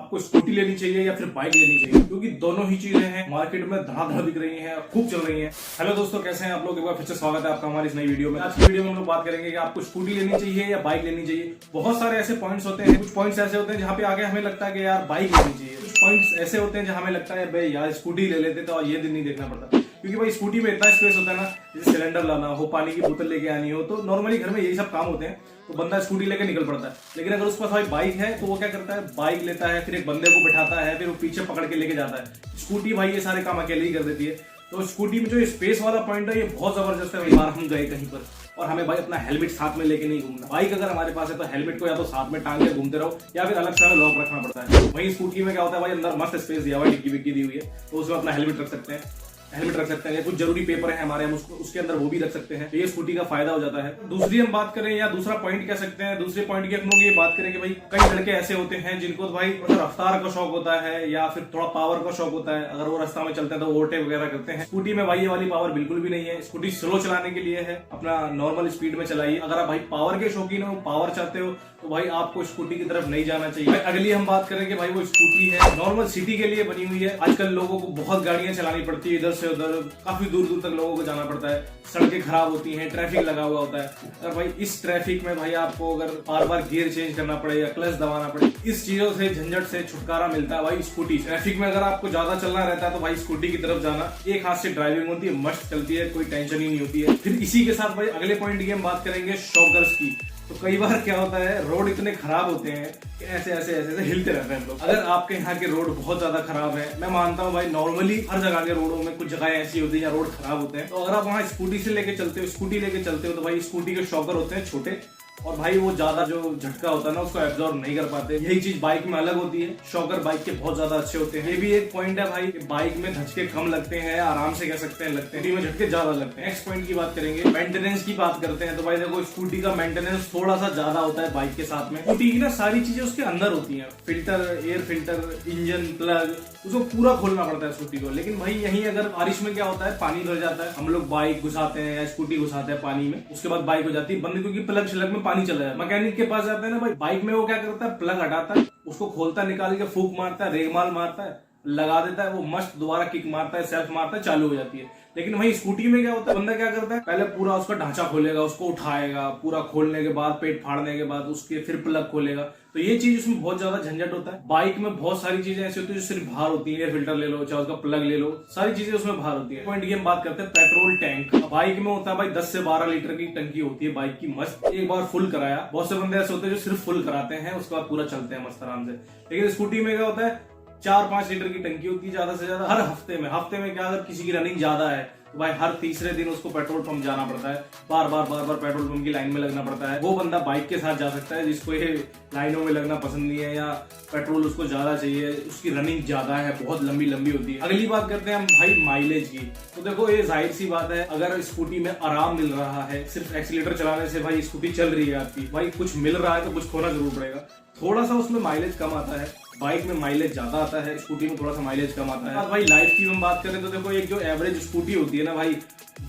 आपको स्कूटी लेनी चाहिए या फिर बाइक लेनी चाहिए, क्योंकि दोनों ही चीजें हैं मार्केट में धड़ाधड़ बिक रही हैं, खूब चल रही हैं। हेलो दोस्तों, कैसे हैं आप लोग? एक बार फिर से स्वागत है आपका हमारी इस नई वीडियो में। आज की वीडियो में हम लोग बात करेंगे कि आपको स्कूटी लेनी चाहिए या बाइक लेनी चाहिए। बहुत सारे ऐसे पॉइंट्स होते हैं, कुछ पॉइंट्स ऐसे होते हैं जहाँ पे आगे हमें लगता है कि यार बाइक लेनी चाहिए, कुछ पॉइंट्स ऐसे होते हैं जहाँ हमें लगता है भाई यार स्कूटी ले लेते तो ये दिन नहीं देखना पड़ता, क्योंकि भाई स्कूटी में इतना स्पेस होता है ना, जैसे सिलेंडर लाना हो, पानी की बोतल लेके आनी हो, तो नॉर्मली घर में यही सब काम होते हैं, तो बंदा स्कूटी लेके निकल पड़ता है। लेकिन अगर उसके पास भाई बाइक है तो वो क्या करता है, बाइक लेता है, फिर एक बंदे को बिठाता है, फिर वो पीछे पकड़ के लेके जाता है। स्कूटी भाई ये सारे काम अकेले ही कर देती है। तो स्कूटी में जो स्पेस वाला पॉइंट है ये बहुत जबरदस्त है। बार हम गए कहीं पर और हमें भाई अपना हेलमेट साथ में लेके नहीं घूमना। बाइक अगर हमारे पास है तो हेलमेट को या तो साथ में टांग के घूमते रहो या फिर अलग से हमें लॉक रखना पड़ता है। वहीं स्कूटी में क्या होता है भाई, अंदर मस्त स्पेस दिया हुआ है, डिग्गी विग्गी दी हुई है, तो उसमें अपना हेलमेट रख सकते हैं, कुछ जरूरी पेपर है हमारे, हम उसके अंदर वो भी रख सकते हैं। तो ये स्कूटी का फायदा हो जाता है। दूसरी हम बात करें या दूसरा पॉइंट कह सकते हैं, दूसरे पॉइंट की हम लोग ये बात करें कि भाई कई लड़के ऐसे होते हैं जिनको तो भाई रफ्तार का शौक होता है या फिर थोड़ा पावर का शौक होता है। अगर वो रास्ता में चलते हैं तो ओवरटेक वगैरह करते हैं। स्कूटी में भाई ये वाली पावर बिल्कुल भी नहीं है। स्कूटी स्लो चलाने के लिए है, अपना नॉर्मल स्पीड में चलाइए। अगर आप भाई पावर के शौकीन हो, पावर चाहते हो, तो भाई आपको स्कूटी की तरफ नहीं जाना चाहिए। अगली हम बात करें कि भाई वो स्कूटी है नॉर्मल सिटी के लिए बनी हुई है। आजकल लोगों को बहुत गाड़ियां चलानी पड़ती है, इधर से उधर काफी दूर दूर तक लोगों को जाना पड़ता है, सड़कें खराब होती हैं, ट्रैफिक लगा हुआ होता है। अगर भाई इस ट्रैफिक में भाई आपको अगर बार बार गियर चेंज करना पड़े या क्लच दबाना पड़े, इस चीजों से झंझट से छुटकारा मिलता है भाई स्कूटी। ट्रैफिक में अगर आपको ज्यादा चलना रहता है तो भाई स्कूटी की तरफ जाना। एक हाथ से ड्राइविंग होती है, मस्त चलती है, कोई टेंशन ही नहीं होती है। फिर इसी के साथ भाई अगले पॉइंट की हम बात करेंगे शॉकर्स की। तो कई बार क्या होता है, रोड इतने खराब होते हैं कि ऐसे ऐसे ऐसे ऐसे हिलते रहते हैं लोग। अगर आपके यहाँ के रोड बहुत ज्यादा खराब है, मैं मानता हूँ भाई नॉर्मली हर जगह के रोडों में कुछ जगह ऐसी होती है जहाँ रोड खराब होते हैं, तो अगर आप वहाँ स्कूटी से लेके चलते हो, स्कूटी लेके चलते हो, तो भाई स्कूटी के शॉकर होते हैं छोटे, और भाई वो ज्यादा जो झटका होता है ना उसको एब्जॉर्ब नहीं कर पाते। यही चीज बाइक में अलग होती है। शॉकर बाइक के बहुत ज्यादा अच्छे होते हैं। ये भी एक पॉइंट है भाई, बाइक में झटके कम लगते हैं, आराम से कह सकते हैं लगते हैं, में झटके ज्यादा लगते हैं। नेक्स्ट पॉइंट की बात करेंगे, मेंटेनेंस की बात करते हैं। तो भाई देखो स्कूटी का मेंटेनेंस थोड़ा सा ज्यादा होता है बाइक के साथ में। स्कूटी की ना सारी चीजें उसके अंदर होती है, filter, air filter, engine, plug, उसको पूरा खोलना पड़ता है स्कूटी को। लेकिन भाई यही अगर बारिश में क्या होता है, पानी भर जाता है, हम लोग बाइक घुसाते हैं या स्कूटी घुसाते हैं पानी में, उसके बाद बाइक हो जाती है बंद, क्योंकि प्लग शलग में पानी चला जाता है। मैकेनिक के पास जाते हैं ना भाई, बाइक में वो क्या करता है, प्लग हटाता है, उसको खोलता है, निकाल के फूक मारता है, रेगमाल मारता है, लगा देता है, वो मस्त दोबारा किक मारता है, सेल्फ मारता है, चालू हो जाती है। लेकिन वही स्कूटी में क्या होता है, बंदा क्या करता है, पहले पूरा उसका ढांचा खोलेगा, उसको उठाएगा, पूरा खोलने के बाद, पेट फाड़ने के बाद उसके फिर प्लग खोलेगा। तो ये चीज उसमें बहुत ज्यादा झंझट होता है। बाइक में बहुत सारी चीजें ऐसी होती है जो सिर्फ बाहर होती है, एयर फिल्टर ले लो, चाहे उसका प्लग ले लो, सारी चीजें उसमें बाहर होती है। पॉइंट की हम बात करते हैं पेट्रोल टैंक। बाइक में होता है भाई 10 से 12 लीटर की टंकी होती है बाइक की, मस्त एक बार फुल कराया। बहुत से बंदे ऐसे होते हैं जो सिर्फ फुल कराते हैं, उसके बाद पूरा चलते हैं मस्त आराम से। लेकिन स्कूटी में क्या होता है, 4-5 लीटर की टंकी होती है ज्यादा से ज्यादा। हर हफ्ते में क्या, अगर किसी की रनिंग ज्यादा है तो भाई हर तीसरे दिन उसको पेट्रोल पंप जाना पड़ता है, बार बार पेट्रोल पंप की लाइन में लगना पड़ता है। वो बंदा बाइक के साथ जा सकता है जिसको ये लाइनों में लगना पसंद नहीं है, या पेट्रोल उसको ज्यादा चाहिए, उसकी रनिंग ज्यादा है, बहुत लंबी लंबी होती है। अगली बात करते हैं हम भाई माइलेज की। तो देखो ये जाहिर सी बात है, अगर स्कूटी में आराम मिल रहा है, सिर्फ एक्सीलेटर चलाने से भाई स्कूटी चल रही है आपकी, भाई कुछ मिल रहा है तो कुछ खोना जरूर पड़ेगा। थोड़ा सा उसमें माइलेज कम आता है, बाइक में माइलेज ज्यादा आता है, स्कूटी में थोड़ा सा माइलेज कम आता है। भाई लाइफ की हम बात करें तो देखो एक जो एवरेज स्कूटी होती है ना भाई,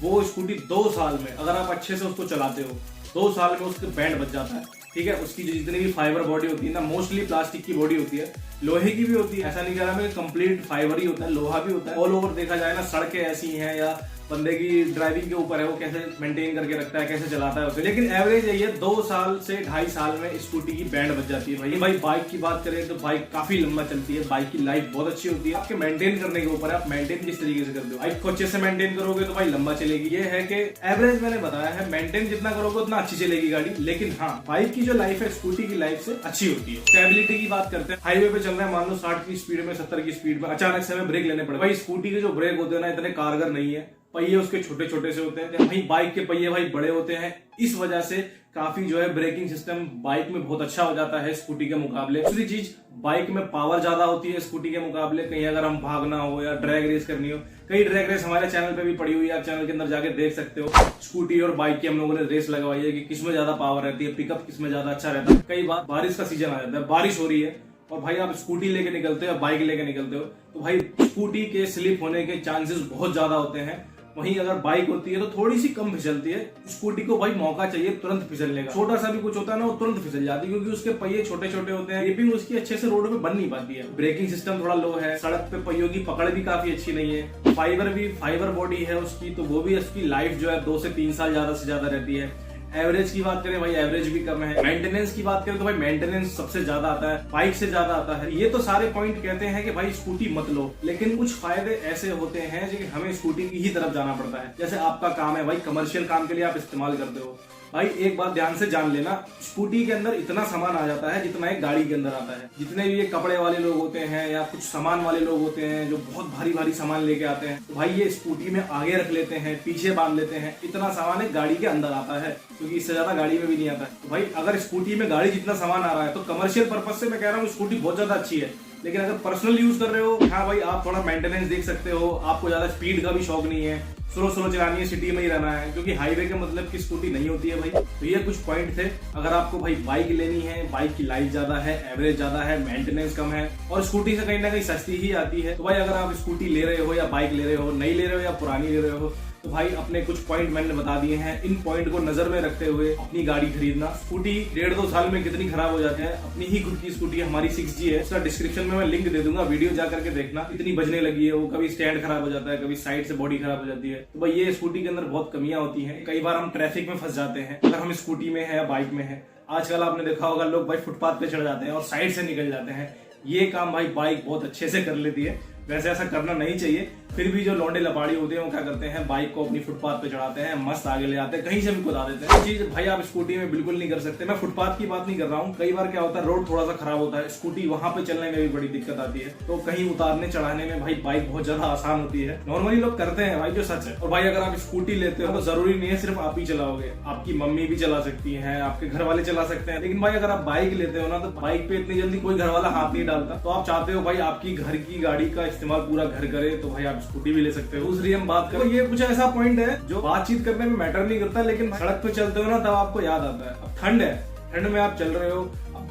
वो स्कूटी 2 साल में अगर आप अच्छे से उसको चलाते हो, 2 साल में उसके बैंड बच जाता है। ठीक है, उसकी जो जितनी भी फाइबर बॉडी होती है ना, मोस्टली प्लास्टिक की बॉडी होती है, लोहे की भी होती है, ऐसा नहीं कह रहा मैं, कंप्लीट फाइबर ही होता है, लोहा भी होता है। ऑल ओवर देखा जाए ना, सड़कें ऐसी हैं या बंदे की ड्राइविंग के ऊपर है, वो कैसे मेंटेन करके रखता है, कैसे चलाता है उसे। लेकिन एवरेज है ये 2 साल से 2.5 साल में स्कूटी की बैंड बच जाती है भाई। बाइक की बात करें तो बाइक काफी लंबा चलती है, बाइक की लाइफ बहुत अच्छी होती है। आपके मेंटेन करने के ऊपर है, आप मेंटेन किस तरीके से करते हो। बाइक को अच्छे से मेंटेन करोगे तो भाई लंबा चलेगी। ये है कि एवरेज मैंने बताया है, मेंटेन जितना करोगे उतना अच्छी चलेगी गाड़ी। लेकिन हाँ, बाइक की जो लाइफ है स्कूटी की लाइफ से अच्छी होती है। स्टेबिलिटी की बात करते हैं, हाईवे पे चल रहे हैं, मान लो 60 की स्पीड में, 70 की स्पीड में, अचानक से हमें ब्रेक लेने पड़े। भाई स्कूटी के जो ब्रेक होते हैं ना, इतने कारगर नहीं है, पहिए उसके छोटे छोटे से होते हैं। वहीं बाइक के पहिए भाई बड़े होते हैं, इस वजह से काफी जो है ब्रेकिंग सिस्टम बाइक में बहुत अच्छा हो जाता है स्कूटी के मुकाबले। दूसरी चीज, बाइक में पावर ज्यादा होती है स्कूटी के मुकाबले। कहीं अगर हम भागना हो या ड्रैग रेस करनी हो, कई ड्रैग रेस हमारे चैनल पे भी पड़ी हुई है, आप चैनल के अंदर जाके देख सकते हो। स्कूटी और बाइक की हम लोगों ने रेस लगवाई है कि किसमें ज्यादा पावर रहती है, पिकअप किसमें ज्यादा अच्छा रहता है। कई बार बारिश का सीजन आ जाता है, बारिश हो रही है और भाई आप स्कूटी लेके निकलते हो या बाइक लेके निकलते हो, तो भाई स्कूटी के स्लिप होने के चांसेस बहुत ज्यादा होते हैं। वहीं अगर बाइक होती है तो थोड़ी सी कम फिसलती है। स्कूटी को भाई मौका चाहिए तुरंत फिसलने का, छोटा सा भी कुछ होता है ना वो तुरंत फिसल जाती है, क्योंकि उसके पहिए छोटे छोटे होते हैं। ग्रिपिंग उसकी अच्छे से रोड पे बन नहीं पाती है। ब्रेकिंग सिस्टम थोड़ा लो है, सड़क पे पहियों की पकड़ भी काफी अच्छी नहीं है। फाइबर बॉडी है उसकी, तो वो भी उसकी लाइफ जो है 2 से 3 साल ज्यादा से ज्यादा रहती है। एवरेज की बात करें भाई, एवरेज भी कम है। मेंटेनेंस की बात करें तो भाई मेंटेनेंस सबसे ज्यादा आता है, बाइक से ज्यादा आता है। ये तो सारे पॉइंट कहते हैं कि भाई स्कूटी मत लो, लेकिन कुछ फायदे ऐसे होते हैं जो हमें स्कूटी की ही तरफ जाना पड़ता है। जैसे आपका काम है भाई, कमर्शियल काम के लिए आप इस्तेमाल करते हो, भाई एक बात ध्यान से जान लेना, स्कूटी के अंदर इतना सामान आ जाता है जितना एक गाड़ी के अंदर आता है। जितने भी ये कपड़े वाले लोग होते हैं या कुछ सामान वाले लोग होते हैं जो बहुत भारी भारी सामान लेके आते हैं, तो भाई ये स्कूटी में आगे रख लेते हैं, पीछे बांध लेते हैं। इतना सामान एक गाड़ी के अंदर आता है, क्योंकि इससे ज्यादा गाड़ी में भी नहीं आता है। तो भाई अगर स्कूटी में गाड़ी जितना सामान आ रहा है तो कमर्शियल पर्पज से मैं कह रहा हूँ स्कूटी बहुत ज्यादा अच्छी है। लेकिन अगर पर्सनल यूज कर रहे हो, हाँ भाई आप थोड़ा मेंटेनेंस देख सकते हो, आपको ज्यादा स्पीड का भी शौक नहीं है, स्लो चलानी है, सिटी में ही रहना है, क्योंकि हाईवे के मतलब की स्कूटी नहीं होती है भाई। तो ये कुछ पॉइंट थे। अगर आपको भाई बाइक लेनी है, बाइक की लाइफ ज्यादा है, एवरेज ज्यादा है, मेंटेनेंस कम है और स्कूटी से कहीं ना कहीं सस्ती ही आती है, तो भाई अगर आप स्कूटी ले रहे हो या बाइक ले रहे हो, नई ले रहे हो या पुरानी ले रहे हो, तो भाई अपने कुछ पॉइंट मैंने बता दिए हैं। इन पॉइंट को नजर में रखते हुए अपनी गाड़ी खरीदना। स्कूटी 1.5-2 साल में कितनी खराब हो जाती है। अपनी ही खुद की स्कूटी हमारी 6G है, उसका डिस्क्रिप्शन में मैं लिंक दे दूंगा, वीडियो जा करके देखना। इतनी बजने लगी है वो, कभी स्टैंड खराब हो जाता है, कभी साइड से बॉडी खराब हो जाती है। तो भाई ये स्कूटी के अंदर बहुत कमियां होती है। कई बार हम ट्रैफिक में फंस जाते हैं अगर हम स्कूटी में है या बाइक में है। आजकल आपने देखा होगा लोग भाई फुटपाथ पे चढ़ जाते हैं और साइड से निकल जाते हैं। ये काम भाई बाइक बहुत अच्छे से कर लेती है। वैसे ऐसा करना नहीं चाहिए, फिर भी जो लौंडे लपाड़ी होते हैं वो क्या करते हैं, बाइक को अपनी फुटपाथ पे चढ़ाते हैं, मस्त आगे ले आते हैं, कहीं से भी कुदा देते हैं। ये चीज भाई आप स्कूटी में बिल्कुल नहीं कर सकते। मैं फुटपाथ की बात नहीं कर रहा हूँ। कई बार क्या होता है, रोड थोड़ा सा खराब होता है, स्कूटी वहां पे चलने में भी बड़ी दिक्कत आती है, तो कहीं उतारने चढ़ाने में भाई बाइक बहुत ज्यादा आसान होती है। नॉर्मली लोग करते हैं भाई, जो सच है। और भाई अगर आप स्कूटी लेते हो तो जरूरी नहीं है सिर्फ आप ही चलाओगे, आपकी मम्मी भी चला सकती है, आपके घर वाले चला सकते हैं। लेकिन भाई अगर आप बाइक लेते हो ना, तो बाइक पे इतनी जल्दी कोई घर वाला हाथ नहीं डालता। तो आप चाहते हो भाई आपकी घर की गाड़ी का इस्तेमाल पूरा घर करे, तो भाई आप स्कूटी भी ले सकते हो। दूसरी हम बात करें, ये कुछ ऐसा पॉइंट है जो बातचीत करने में मैटर नहीं करता, लेकिन सड़क पे चलते हो ना तब आपको याद आता है। अब ठंड है, ठंड में आप चल रहे हो,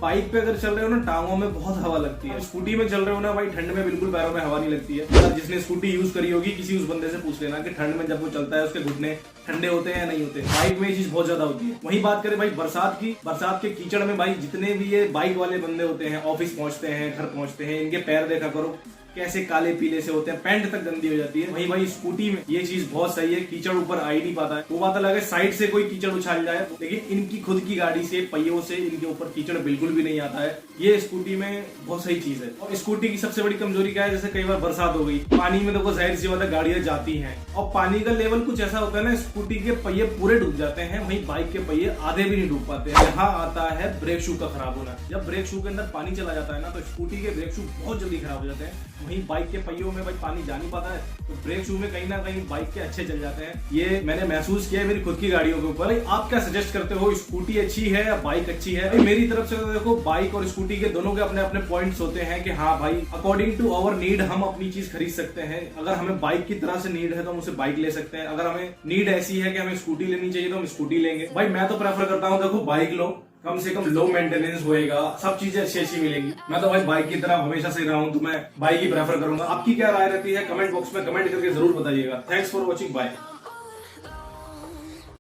बाइक पे अगर चल रहे हो ना टांगों में बहुत हवा लगती है। स्कूटी में चल रहे हो ना भाई, ठंड में बिल्कुल पैरों में हवा नहीं लगती है। मतलब जिसने स्कूटी यूज करी होगी, किसी उस बंदे से पूछ लेना कि ठंड में जब वो चलता है उसके घुटने ठंडे होते हैं या नहीं होते। बाइक में ये चीज बहुत ज्यादा होती है। वहीं बात करें भाई बरसात की, बरसात के कीचड़ में भाई जितने भी ये बाइक वाले बंदे होते हैं, ऑफिस पहुंचते हैं, घर पहुंचते हैं, इनके पैर देखा करो कैसे काले पीले से होते हैं, पैंट तक गंदी हो जाती है। वही भाई स्कूटी में ये चीज बहुत सही है, कीचड़ ऊपर आ ही नहीं पाता है। वो बात अलग है साइड से कोई कीचड़ उछाल जाए, लेकिन इनकी खुद की गाड़ी से पहियों से इनके ऊपर कीचड़ बिल्कुल भी नहीं आता है। ये स्कूटी में बहुत सही चीज है। और स्कूटी की सबसे बड़ी कमजोरी क्या है, जैसे कई बार बरसात हो गई, पानी में देखो जाहिर सी बात है गाड़ियां जाती हैं और पानी का लेवल कुछ ऐसा होता है ना, स्कूटी के पहिए पूरे डूब जाते हैं, वहीं बाइक के पहिए आधे भी नहीं डूब पाते हैं। यहाँ आता है ब्रेक शू का खराब होना। जब ब्रेक शू के अंदर पानी चला जाता है ना, तो स्कूटी के ब्रेक शू बहुत जल्दी खराब हो जाते हैं। वहीं बाइक के पहियों में भाई पानी जा नहीं पाता है, तो ब्रेक शू में कहीं ना कहीं बाइक के अच्छे चल जाते हैं। ये मैंने महसूस किया है मेरी खुद की गाड़ियों के ऊपर। आप क्या सजेस्ट करते हो, स्कूटी अच्छी है या बाइक अच्छी है? मेरी तरफ से तो देखो बाइक और स्कूटी के दोनों के अपने अपने पॉइंट्स होते हैं कि हाँ भाई अकॉर्डिंग टू आवर नीड हम अपनी चीज खरीद सकते हैं। अगर हमें बाइक की तरह से नीड है तो हम उसे बाइक ले सकते हैं। अगर हमें नीड ऐसी है कि हमें स्कूटी लेनी चाहिए तो हम स्कूटी लेंगे। भाई मैं तो प्रेफर करता हूँ देखो बाइक लो, कम से कम लो मेंटेनेंस होएगा, सब चीजें अच्छी अच्छी मिलेंगी। मैं तो भाई बाइक की तरह हमेशा से रहा हूं, तो मैं बाइक ही प्रेफर करूंगा। आपकी क्या राय रहती है कमेंट बॉक्स में कमेंट करके जरूर बताइएगा। Thanks for watching, bye.